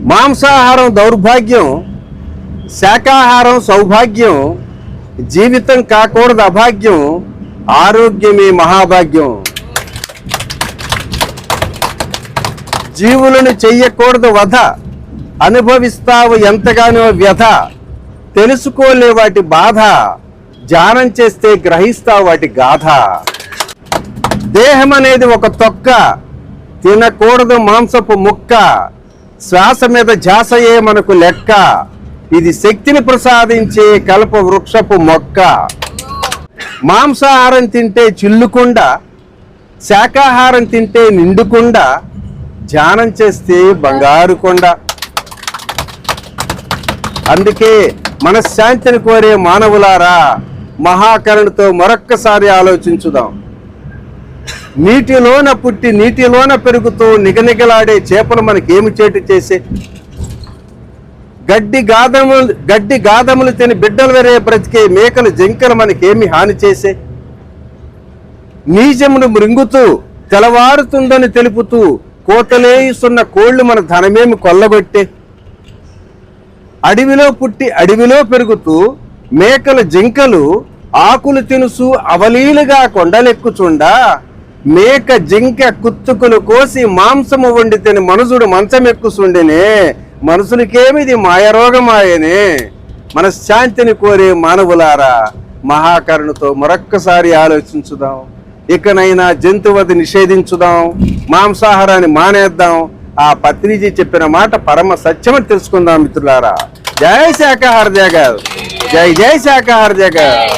మాంసాహారం దౌర్భాగ్యం, శాకాహారం సౌభాగ్యం, జీవితం కాకూడదు అభాగ్యం, ఆరోగ్యమే మహాభాగ్యం. జీవులను చెయ్యకూడదు వధ, అనుభవిస్తావు ఎంతగానో వ్యధ. తెలుసుకోలే వాటి బాధ, ధ్యానం చేస్తే గ్రహిస్తావు వాటి గాథ. దేహం అనేది ఒక తొక్క, తినకూడదు మాంసపు ముక్క. శ్వాస మీద ధ్యాసయే మనకు లెక్క, ఇది శక్తిని ప్రసాదించే కల్ప వృక్షపు మొక్క. మాంసాహారం తింటే చిల్లుకుండా, శాకాహారం తింటే నిండుకుండా, ధ్యానం చేస్తే బంగారు కొండ. అందుకే మనశ్శాంతిని కోరే మానవులారా, మహాకరుణతో మరొక్కసారి ఆలోచించుదాం. నీటిలోన పుట్టి నీటిలోన పెరుగుతూ నిగనిగలాడే చేపలు మనకేమి చేటు చేసే? గడ్డి గాదములు తిని బిడ్డలు వెరే బ్రతికే మేకలు జింకలు మనకేమి హాని చేసే? నీజమును మృంగుతూ తెలవారుతుందని తెలుపుతూ కోటలేస్తున్న కోళ్లు మన ధనమేమి కొల్లగొట్టే? అడవిలో పుట్టి అడవిలో పెరుగుతూ మేకలు జింకలు ఆకులు తినుసు అవలీలుగా కొండలెక్కుచుండా, మేక జింక కుత్తుకులు కోసి మాంసము వండి తిని మనుషుడు మంచమెక్కుసుండెనే. మనుషులకేమిది మాయరోగమాయనే. మనశ్శాంతిని కోరే మానవులారా, మహాకరుణతో మరొక్కసారి ఆలోచించుదాం. ఇకనైనా జంతువధ నిషేధించుదాం, మాంసాహారాన్ని మానేద్దాం. ఆ పత్రిజీ చెప్పిన మాట పరమ సత్యమని తెలుసుకుందాం మిత్రులారా. జై శాకాహార జగత్, జై జై శాకాహార జగత్.